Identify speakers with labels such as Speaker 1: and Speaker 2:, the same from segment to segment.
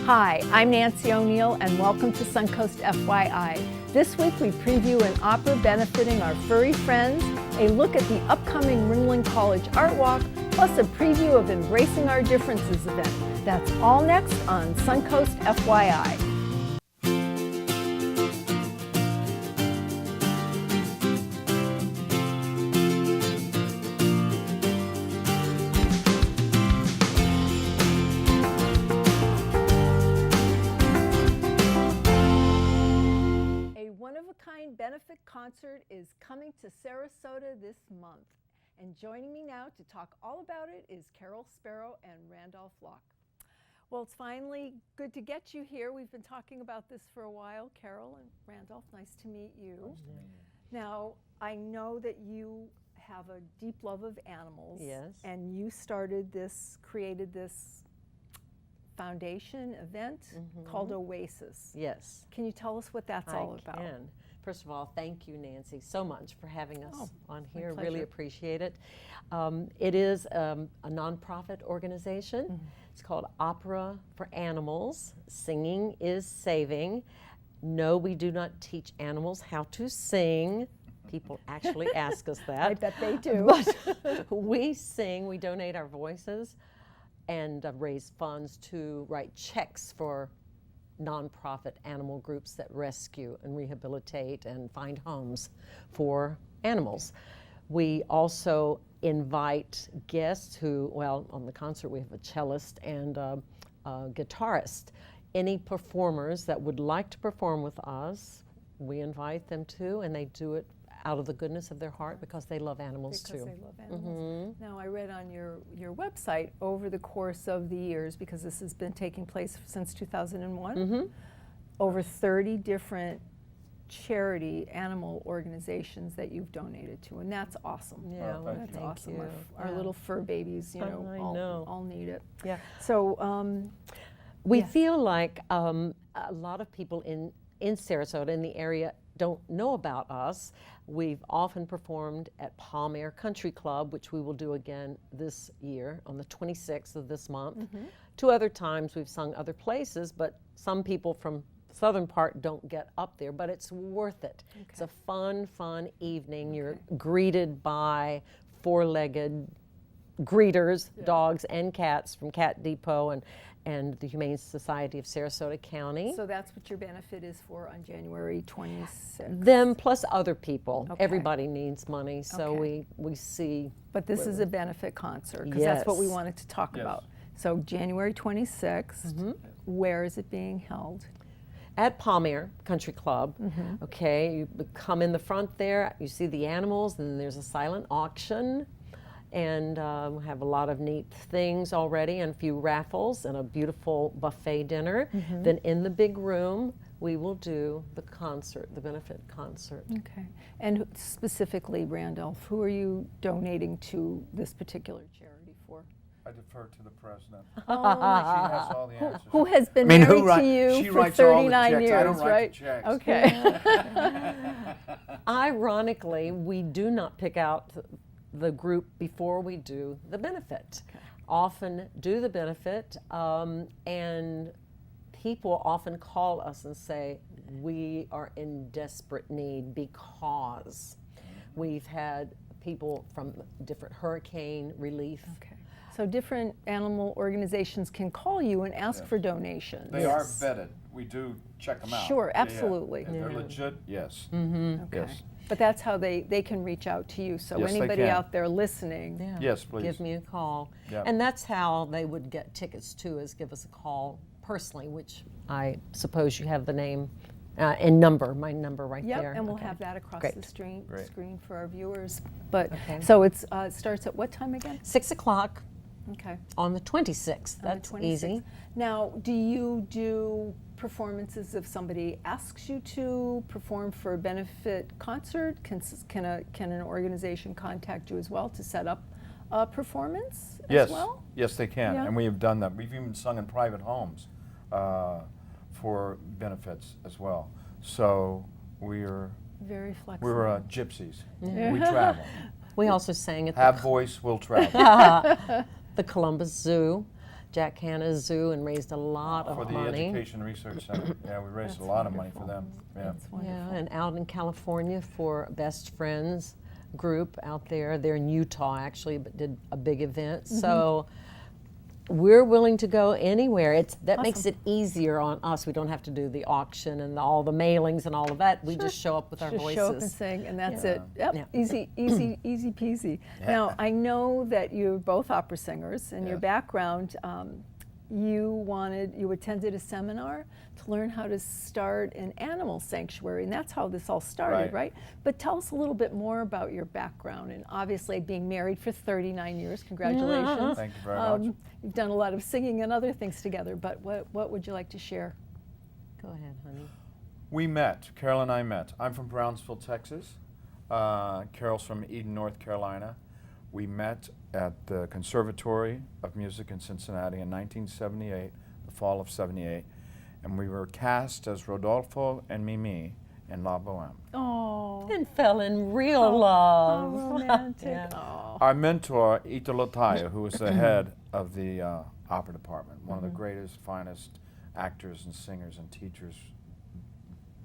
Speaker 1: Hi, I'm Nancy O'Neill and welcome to Suncoast FYI. This week we preview an opera benefiting our furry friends, a look at the upcoming Ringling College Art Walk, plus a preview of Embracing Our Differences event. That's all next on Suncoast FYI. Benefit concert is coming to Sarasota this month, and joining me now to talk all about it is Carol Sparrow and Randolph Locke. Well, it's finally good to get you here. We've been talking about this for a while. Carol and Randolph, nice to meet you.
Speaker 2: Nice to meet you.
Speaker 1: Now, I know that you have a deep love of animals.
Speaker 2: Yes.
Speaker 1: And you created this foundation event called Oasis.
Speaker 2: Yes.
Speaker 1: Can you tell us what that's all about?
Speaker 2: I can. First of all, thank you, Nancy, so much for having us on here.
Speaker 1: My pleasure.
Speaker 2: Really appreciate it. It is a nonprofit organization. It's called Opera for Animals. Singing is Saving. No, we do not teach animals how to sing. People actually ask us that.
Speaker 1: I bet they do.
Speaker 2: But we sing, we donate our voices, and raise funds to write checks for nonprofit animal groups that rescue and rehabilitate and find homes for animals. We also invite guests who, well, on the concert we have a cellist and a guitarist. Any performers that would like to perform with us, we invite them to, and they do it out of the goodness of their heart because they love animals too.
Speaker 1: Because they love animals. Now, I read on your website over the course of the years, because this has been taking place since 2001, over 30 different charity animal organizations that you've donated to, and that's awesome.
Speaker 2: Yeah, well,
Speaker 1: that's
Speaker 2: thank
Speaker 1: awesome.
Speaker 2: you.
Speaker 1: Our little fur babies, all need it.
Speaker 2: Yeah.
Speaker 1: So
Speaker 2: we feel like a lot of people in Sarasota, in the area, don't know about us. We've often performed at Palm Air Country Club, which we will do again this year on the 26th of this month. 2 other times we've sung other places, but some people from southern part don't get up there, but it's worth it. Okay. It's a fun evening. You're greeted by 4-legged greeters, dogs and cats from Cat Depot and the Humane Society of Sarasota County.
Speaker 1: So that's what your benefit is for on January 26th?
Speaker 2: Them plus other people. Okay. Everybody needs money, so we see. But
Speaker 1: this is a benefit concert, because that's what we wanted to talk about. So January 26th, where is it being held?
Speaker 2: At Palm Air Country Club. Okay, you come in the front there, you see the animals, and then there's a silent auction. And we have a lot of neat things already, and a few raffles and a beautiful buffet dinner. Then in the big room, we will do the concert, the benefit concert. Okay. And specifically, Randolph, who are you donating to this particular charity for?
Speaker 3: I defer to the president.
Speaker 1: Oh,
Speaker 3: she has all the answers.
Speaker 1: Who has been married to you for 39 years,
Speaker 3: I don't
Speaker 1: right?
Speaker 3: write the checks.
Speaker 1: Okay.
Speaker 2: Ironically, we do not pick out the group before we do the benefit. Often do the benefit, and people often call us and say, we are in desperate need because we've had people from different hurricane relief. Okay. So different animal organizations can call you and ask for donations.
Speaker 3: They are vetted. We do check them out.
Speaker 1: Sure, absolutely.
Speaker 3: If they're legit, yes.
Speaker 1: Okay.
Speaker 3: Yes.
Speaker 1: But that's how they can reach out to you. So
Speaker 3: Yes,
Speaker 1: anybody out there listening,
Speaker 3: yes, please.
Speaker 2: Give me a call. And that's how they would get tickets too, is give us a call personally, which I suppose you have the name and number, my number right there.
Speaker 1: Yep, and we'll have that across the screen for our viewers. But so it starts at what time again?
Speaker 2: 6 o'clock.
Speaker 1: Okay.
Speaker 2: On the 26th. That's easy. Now, do you do performances if somebody asks you to perform for a benefit concert? Can an organization contact you as well to set up a performance as well?
Speaker 3: Yes, they can, and we have done that. We've even sung in private homes for benefits as well. So we're
Speaker 1: very flexible.
Speaker 3: We're gypsies. We travel.
Speaker 2: We also sang at
Speaker 3: Have voice, will travel.
Speaker 2: The Columbus Zoo. Jack Hanna's Zoo and raised a lot of
Speaker 3: For the
Speaker 2: money.
Speaker 3: Education Research Center. Yeah, we raised
Speaker 1: That's
Speaker 3: a lot of money for
Speaker 1: wonderful.
Speaker 3: them. Yeah.
Speaker 1: That's wonderful.
Speaker 2: Yeah, and out in California for Best Friends group out there. They're in Utah actually, but did a big event. So we're willing to go anywhere. That makes it easier on us. We don't have to do the auction and all the mailings and all of that. We just show up with our
Speaker 1: Just
Speaker 2: voices.
Speaker 1: show up and sing, and that's it. Yep,
Speaker 2: Yeah.
Speaker 1: easy peasy. Now, I know that you're both opera singers, and your
Speaker 3: Yes.
Speaker 1: background, you attended a seminar to learn how to start an animal sanctuary, and that's how this all started, right? But tell us a little bit more about your background, and obviously being married for 39 years, congratulations.
Speaker 3: Thank you very much.
Speaker 1: You've done a lot of singing and other things together, but what would you like to share?
Speaker 2: Go ahead, honey.
Speaker 3: We met, Carol and I met. I'm from Brownsville, Texas. Carol's from Eden, North Carolina. We met at the Conservatory of Music in Cincinnati in 1978, the fall of '78, and we were cast as Rodolfo and Mimi in La Boheme.
Speaker 1: Oh,
Speaker 2: And fell in real
Speaker 1: how
Speaker 2: love.
Speaker 1: romantic.
Speaker 2: Yeah.
Speaker 1: Oh.
Speaker 3: Our mentor, Italo Tayo, who was the head of the opera department, one of the greatest, finest actors and singers and teachers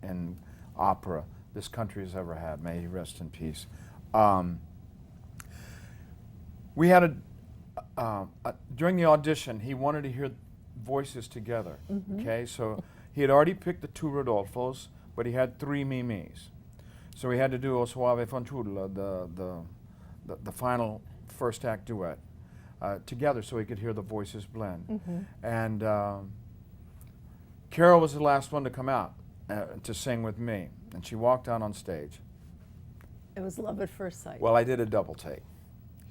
Speaker 3: in opera this country has ever had. May he rest in peace. We had during the audition, he wanted to hear voices together. Okay, so he had already picked the 2 Rodolfos, but he had 3 Mimis. So we had to do O Soave Fanciulla, the final first act duet, together so he could hear the voices blend. And Carol was the last one to come out to sing with me, and she walked out on stage.
Speaker 1: It was love at first sight.
Speaker 3: Well, I did a double take,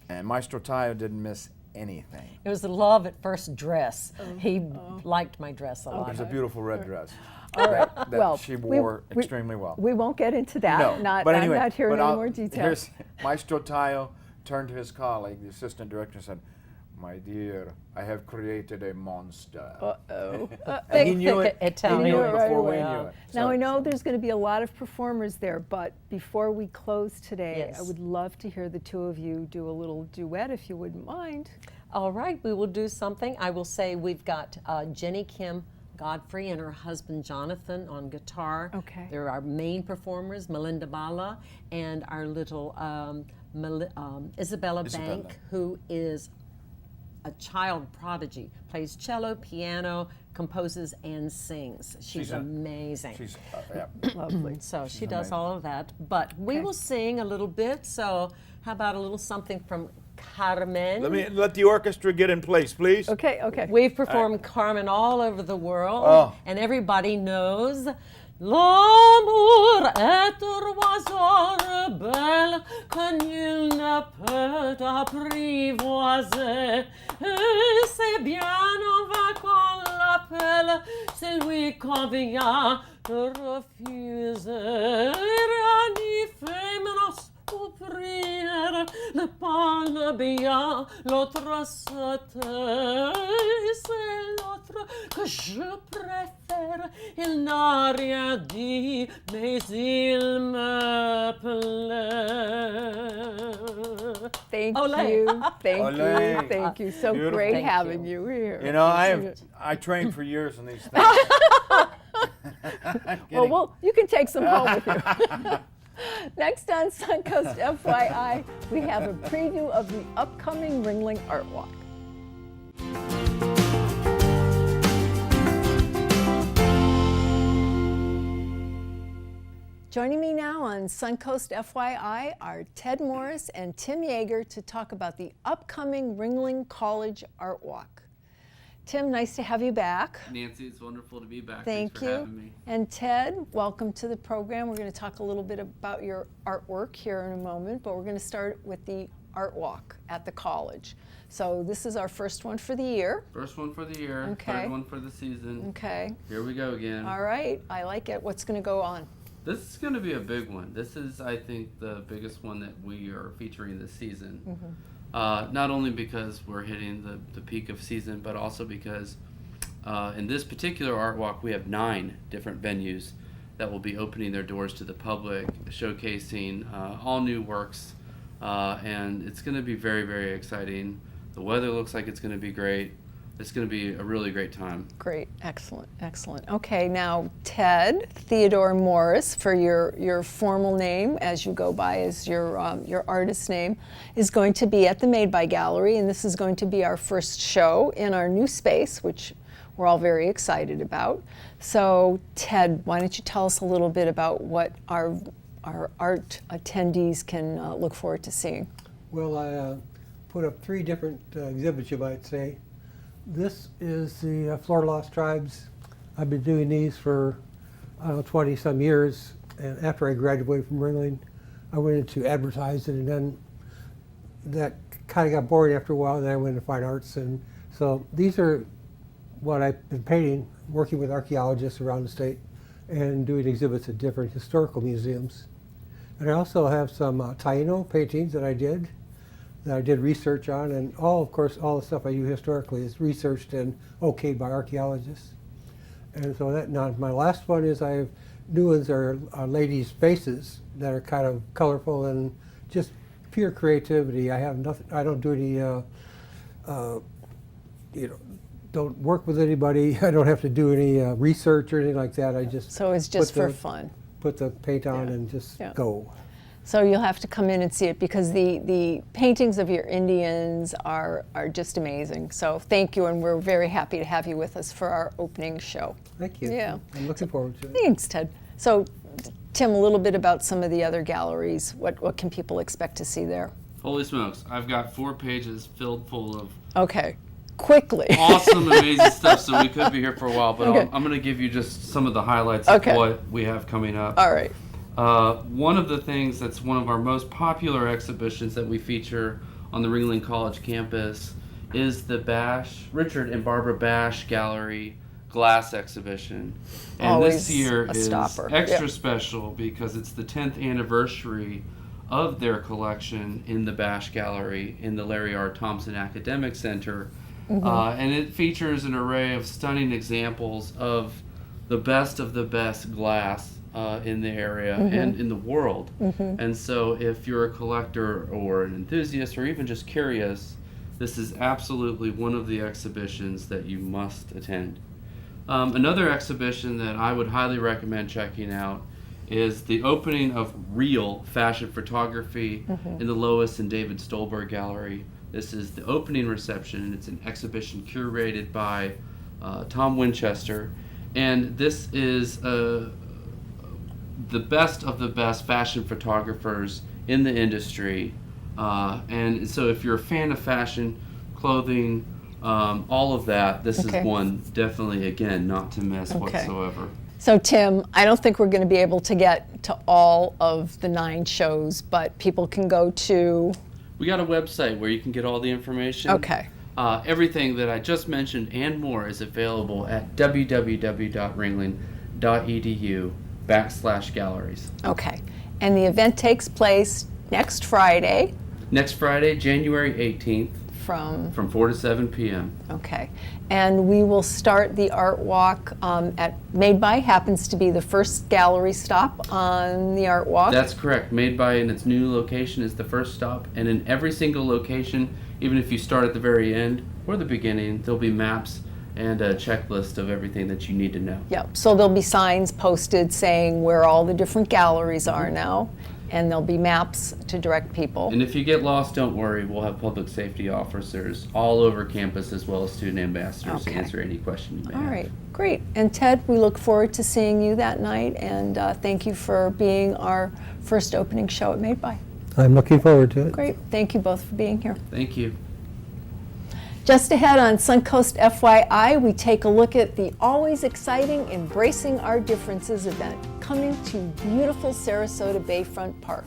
Speaker 3: and Maestro Tayo didn't miss anything.
Speaker 2: It was love at first dress. He liked my dress a lot.
Speaker 3: It was a beautiful red dress.
Speaker 1: All right.
Speaker 3: That
Speaker 1: Well,
Speaker 3: she wore extremely well.
Speaker 1: We won't get into that.
Speaker 3: No, but anyway,
Speaker 1: I'm not hearing
Speaker 3: but
Speaker 1: any
Speaker 3: I'll-
Speaker 1: more details.
Speaker 3: here's- Maestro Tayo turned to his colleague, the assistant director, and said, "My dear, I have created a monster."
Speaker 1: Uh-oh.
Speaker 3: And he knew it.
Speaker 2: Italian.
Speaker 3: He knew it
Speaker 1: right
Speaker 3: before we
Speaker 1: away.
Speaker 3: knew it.
Speaker 1: Now,
Speaker 3: So-
Speaker 1: I know there's going to be a lot of performers there, but before we close today, I
Speaker 2: Yes.
Speaker 1: would love to hear the 2 of you do a little duet, if you wouldn't mind.
Speaker 2: All right, we will do something. I will say we've got Jenny Kim Godfrey and her husband Jonathan on guitar.
Speaker 1: Okay.
Speaker 2: They're our main performers, Melinda Bala, and our little Isabella Bank, who is a child prodigy, plays cello, piano, composes, and sings. She's amazing.
Speaker 3: She's,
Speaker 1: Lovely.
Speaker 2: So she
Speaker 3: She's
Speaker 2: does
Speaker 3: amazing.
Speaker 2: all of that. But we
Speaker 1: Okay.
Speaker 2: will sing a little bit. So how about a little something from Carmen?
Speaker 3: let the orchestra get in place, please.
Speaker 1: Okay, okay.
Speaker 2: We've performed Carmen all over the world,
Speaker 3: Oh.
Speaker 2: and everybody knows. L'amour est un oiseau rebelle que nul ne peut apprivoiser. Et c'est bien en vain qu'on l'appelle, c'est lui qu'on vient de refuser. Ni féminos souffrir, le pas le bien, l'autre se tait. C'est l'autre que je préfère. Il n'a rien dit, mais il me plaît.
Speaker 1: Thank
Speaker 2: Olé.
Speaker 1: you. Thank
Speaker 3: Olé.
Speaker 1: you. Thank you. So
Speaker 3: Beautiful.
Speaker 1: great
Speaker 2: Thank
Speaker 1: having
Speaker 2: you.
Speaker 1: you here.
Speaker 3: You know, I trained for years on these things.
Speaker 1: Well, you can take some home with you. Next on Suncoast FYI, we have a preview of the upcoming Ringling Art Walk. Joining me now on Suncoast FYI are Ted Morris and Tim Yeager to talk about the upcoming Ringling College Art Walk. Tim, nice to have you back.
Speaker 4: Nancy, it's wonderful to be back.
Speaker 1: Thank
Speaker 4: Thanks for
Speaker 1: you.
Speaker 4: having me.
Speaker 1: And Ted, welcome to the program. We're going to talk a little bit about your artwork here in a moment, but we're going to start with the art walk at the college. So this is our first one for the year.
Speaker 4: First one for the year,
Speaker 1: Okay.
Speaker 4: third one for the season.
Speaker 1: Okay.
Speaker 4: Here we go again.
Speaker 1: All right. I like it. What's going to go on?
Speaker 4: This is going to be a big one. This is, I think, the biggest one that we are featuring this season. Not only because we're hitting the peak of season, but also because in this particular art walk, we have 9 different venues that will be opening their doors to the public, showcasing all new works, and it's going to be very, very exciting. The weather looks like it's going to be great. it's going to be a really great time.
Speaker 1: Great, excellent, excellent. Okay, now Ted Theodore Morris, for your formal name, as you go by as your artist name, is going to be at the Made By Gallery, and this is going to be our first show in our new space, which we're all very excited about. So Ted, why don't you tell us a little bit about what our art attendees can look forward to seeing?
Speaker 5: Well, I put up 3 different exhibits, you might say. This is the Florida Lost Tribes. I've been doing these for 20 some years, and after I graduated from Ringling, I went into advertising, and then that kind of got boring after a while, and then I went into fine arts. And so these are what I've been painting, working with archaeologists around the state and doing exhibits at different historical museums. And I also have some Taino paintings that I did research on, and of course, all the stuff I do historically is researched and okayed by archaeologists. And so now my last one is I have new ones are ladies' faces that are kind of colorful and just pure creativity. I have nothing. I don't do any. Don't work with anybody. I don't have to do any research or anything like that. I just
Speaker 1: So it's just for fun.
Speaker 5: Put the paint on and just go.
Speaker 1: So you'll have to come in and see it, because the paintings of your Indians are just amazing. So thank you, and we're very happy to have you with us for our opening show.
Speaker 5: Thank you.
Speaker 1: Yeah.
Speaker 5: I'm looking forward to it.
Speaker 1: Thanks, Ted. So Tim, a little bit about some of the other galleries. What can people expect to see there?
Speaker 4: Holy smokes, I've got 4 pages filled full of
Speaker 1: Okay, quickly.
Speaker 4: awesome, amazing stuff, so we could be here for a while, but
Speaker 1: Okay.
Speaker 4: I'm going to give you just some of the highlights
Speaker 1: Okay.
Speaker 4: of what we have coming up.
Speaker 1: All right.
Speaker 4: One of the things that's one of our most popular exhibitions that we feature on the Ringling College campus is the Richard and Barbara Bash Gallery Glass Exhibition. And
Speaker 1: Always
Speaker 4: this year
Speaker 1: a
Speaker 4: is
Speaker 1: stopper.
Speaker 4: extra
Speaker 1: Yep.
Speaker 4: special because it's the 10th anniversary of their collection in the Bash Gallery in the Larry R. Thompson Academic Center. And it features an array of stunning examples of the best glass in the area and in the world. And so if you're a collector or an enthusiast or even just curious, this is absolutely one of the exhibitions that you must attend. Another exhibition that I would highly recommend checking out is the opening of Real Fashion Photography in the Lois and David Stolberg Gallery. This is the opening reception, and it's an exhibition curated by Tom Winchester. And this is the best of the best fashion photographers in the industry. And so if you're a fan of fashion, clothing, all of that, this is one definitely, again, not to miss whatsoever.
Speaker 1: So Tim, I don't think we're going to be able to get to all of the 9 shows, but people can go to...
Speaker 4: We got a website where you can get all the information.
Speaker 1: Okay.
Speaker 4: Everything that I just mentioned and more is available at www.ringling.edu/galleries.
Speaker 1: Okay. And the event takes place next Friday.
Speaker 4: Next Friday, January 18th, from 4 to 7 p.m.
Speaker 1: Okay. And we will start the art walk at Made By, happens to be the first gallery stop on the art walk.
Speaker 4: That's correct. Made By in its new location is the first stop, and in every single location, even if you start at the very end or the beginning, there'll be maps and a checklist of everything that you need to know.
Speaker 1: Yep. So there'll be signs posted saying where all the different galleries are now, and there'll be maps to direct people.
Speaker 4: And if you get lost, don't worry. We'll have public safety officers all over campus as well as student ambassadors to answer any question you may have.
Speaker 1: All right, great. And Ted, we look forward to seeing you that night, and thank you for being our first opening show at Made By.
Speaker 5: I'm looking forward to it.
Speaker 1: Great. Thank you both for being here.
Speaker 4: Thank you.
Speaker 1: Just ahead on Suncoast FYI, we take a look at the always exciting Embracing Our Differences event coming to beautiful Sarasota Bayfront Park.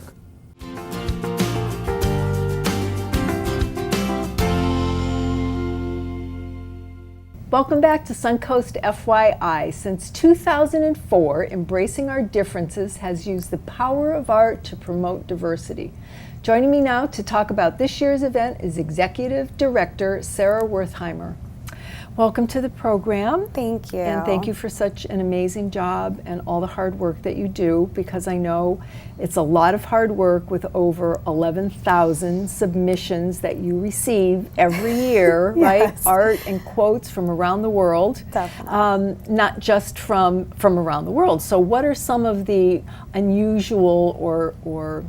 Speaker 1: Welcome back to Suncoast FYI. Since 2004, Embracing Our Differences has used the power of art to promote diversity. Joining me now to talk about this year's event is Executive Director Sarah Wertheimer. Welcome to the program.
Speaker 6: Thank you.
Speaker 1: And thank you for such an amazing job and all the hard work that you do, because I know it's a lot of hard work with over 11,000 submissions that you receive every year, right?
Speaker 6: Yes.
Speaker 1: Art and quotes from around the world.
Speaker 6: Definitely.
Speaker 1: Not just from around the world. So what are some of the unusual or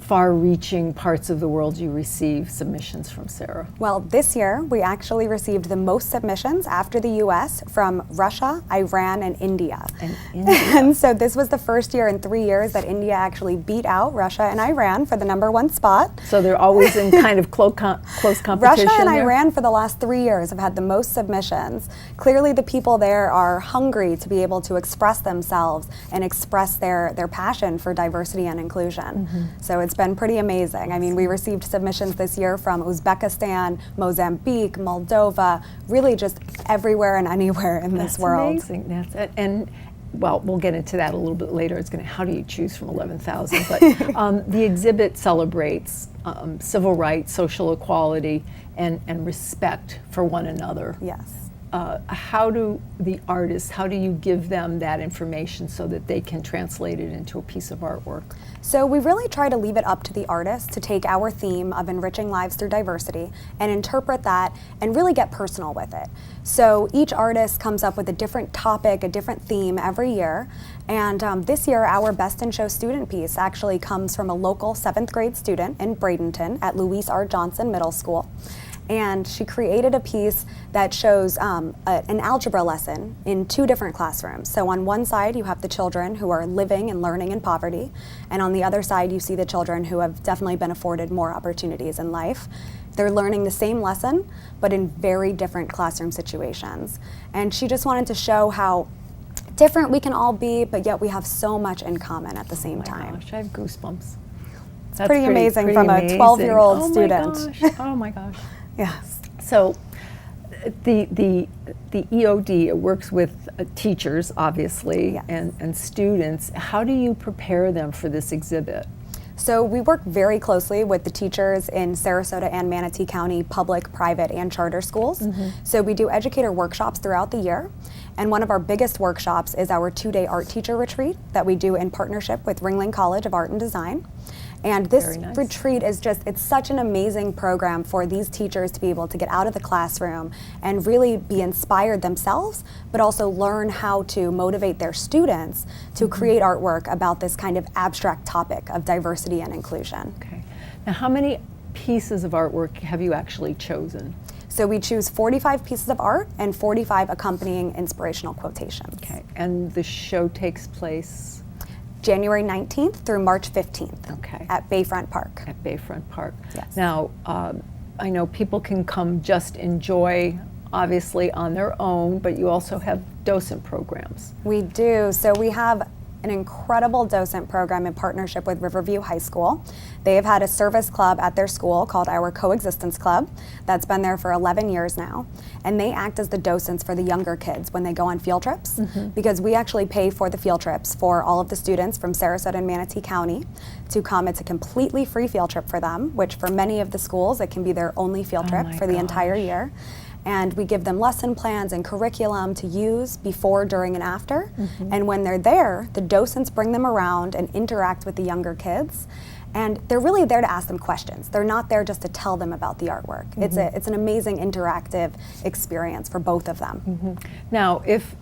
Speaker 1: far-reaching parts of the world you receive submissions from, Sarah?
Speaker 6: Well, this year we actually received the most submissions after the U.S. from Russia, Iran, and India. And so this was the first year in 3 years that India actually beat out Russia and Iran for the #1 spot.
Speaker 1: So they're always in kind of close competition.
Speaker 6: Russia and
Speaker 1: there?
Speaker 6: Iran for the last 3 years have had the most submissions. Clearly the people there are hungry to be able to express themselves and express their passion for diversity and inclusion. So it's been pretty amazing. I mean, we received submissions this year from Uzbekistan, Mozambique, Moldova, really just everywhere and anywhere in this world.
Speaker 1: That's amazing. That's it. And well, we'll get into that a little bit later. It's going to, how do you choose from 11,000? But the exhibit celebrates civil rights, social equality, and respect for one another.
Speaker 6: Yes.
Speaker 1: How do the artists, how do you give them that information so that they can translate it into a piece of artwork?
Speaker 6: So we really try to leave it up to the artists to take our theme of enriching lives through diversity and interpret that and really get personal with it. So each artist comes up with a different topic, a different theme every year. And this year, our Best in Show student piece actually comes from a local 7th grade student in Bradenton at Louise R. Johnson Middle School. And she created a piece that shows an algebra lesson in 2 different classrooms. So on one side you have the children who are living and learning in poverty, and on the other side you see the children who have definitely been afforded more opportunities in life. They're learning the same lesson, but in very different classroom situations. And she just wanted to show how different we can all be, but yet we have so much in common at the same time.
Speaker 1: Gosh, I have goosebumps.
Speaker 6: It's pretty amazing from a 12-year-old student.
Speaker 1: Oh my gosh.
Speaker 6: Yes.
Speaker 1: So the EOD, it works with teachers, obviously,
Speaker 6: Yes.
Speaker 1: and students. How do you prepare them for this exhibit?
Speaker 6: So we work very closely with the teachers in Sarasota and Manatee County public, private, and charter schools. So we do educator workshops throughout the year. And one of our biggest workshops is our 2-day art teacher retreat that we do in partnership with Ringling College of Art and Design. And this retreat is just, it's such an amazing program for these teachers to be able to get out of the classroom and really be inspired themselves, but also learn how to motivate their students to create artwork about this kind of abstract topic of diversity and inclusion.
Speaker 1: Okay. Now, how many pieces of artwork have you actually chosen?
Speaker 6: So we choose 45 pieces of art and 45 accompanying inspirational quotations.
Speaker 1: Okay. And the show takes place?
Speaker 6: January 19th through March 15th at Bayfront Park.
Speaker 1: At Bayfront Park.
Speaker 6: Yes.
Speaker 1: Now, I know people can come just enjoy, obviously, on their own, but you also have docent programs.
Speaker 6: We do. So we have an incredible docent program in partnership with Riverview High School. They have had a service club at their school called our Coexistence Club that's been there for 11 years now. And they act as the docents for the younger kids when they go on field trips, because we actually pay for the field trips for all of the students from Sarasota and Manatee County to come. It's a completely free field trip for them, which for many of the schools, it can be their only field trip for the entire year. And we give them lesson plans and curriculum to use before, during, and after. And when they're there, the docents bring them around and interact with the younger kids. And they're really there to ask them questions. They're not there just to tell them about the artwork. It's an amazing interactive experience for both of them.
Speaker 1: Now, if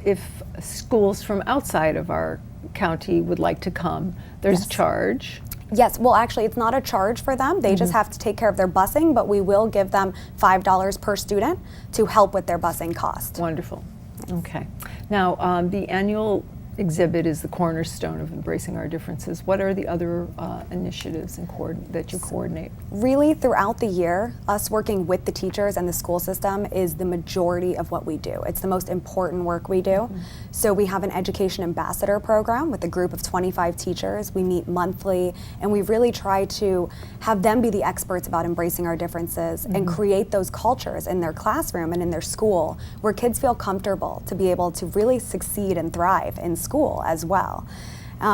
Speaker 1: schools from outside of our county would like to come, there's a charge.
Speaker 6: Yes, well actually it's not a charge for them. They just have to take care of their busing, but we will give them $5 per student to help with their busing cost.
Speaker 1: Wonderful. Okay. Now, the annual exhibit is the cornerstone of Embracing Our Differences. What are the other initiatives that you coordinate?
Speaker 6: Really, throughout the year, us working with the teachers and the school system is the majority of what we do. It's the most important work we do. So we have an education ambassador program with a group of 25 teachers. We meet monthly, and we really try to have them be the experts about embracing our differences and create those cultures in their classroom and in their school where kids feel comfortable to be able to really succeed and thrive in school as well.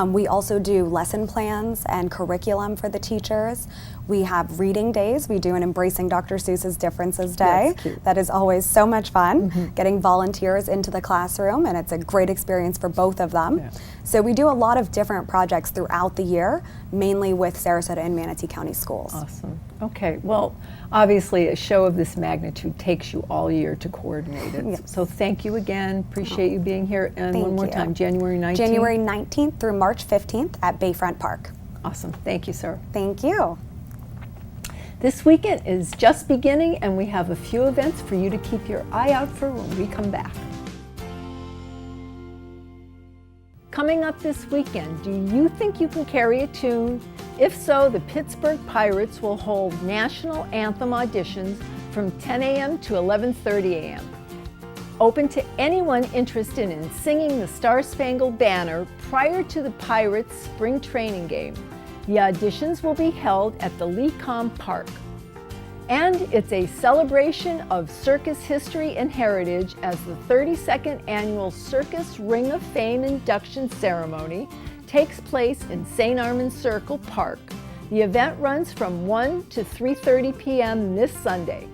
Speaker 6: We also do lesson plans and curriculum for the teachers. We have reading days. We do an Embracing Dr. Seuss's Differences Day.
Speaker 1: That's cute.
Speaker 6: That is always so much fun, getting volunteers into the classroom, and it's a great experience for both of them.
Speaker 1: Yeah.
Speaker 6: So we do a lot of different projects throughout the year, mainly with Sarasota and Manatee County schools.
Speaker 1: Awesome. Okay, well, obviously a show of this magnitude takes you all year to coordinate it.
Speaker 6: Yes.
Speaker 1: So thank you again. Appreciate you being here. And
Speaker 6: Thank
Speaker 1: one more
Speaker 6: you.
Speaker 1: time, January 19th.
Speaker 6: January 19th through March 15th at Bayfront Park.
Speaker 1: Awesome. Thank you, sir.
Speaker 6: Thank you.
Speaker 1: This weekend is just beginning, and we have a few events for you to keep your eye out for when we come back. Coming up this weekend, do you think you can carry a tune? If so, the Pittsburgh Pirates will hold national anthem auditions from 10 a.m. to 11:30 a.m. Open to anyone interested in singing the Star-Spangled Banner prior to the Pirates' spring training game. The auditions will be held at the Lecom Park. And it's a celebration of circus history and heritage as the 32nd annual Circus Ring of Fame induction ceremony takes place in St. Armand's Circle Park. The event runs from 1 to 3:30 p.m. this Sunday.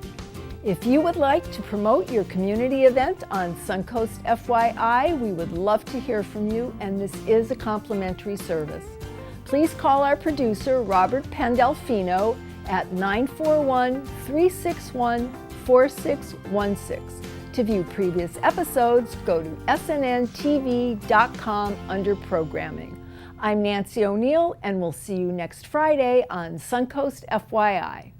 Speaker 1: If you would like to promote your community event on Suncoast FYI, we would love to hear from you, and this is a complimentary service. Please call our producer, Robert Pandolfino, at 941-361-4616. To view previous episodes, go to snntv.com under Programming. I'm Nancy O'Neill, and we'll see you next Friday on Suncoast FYI.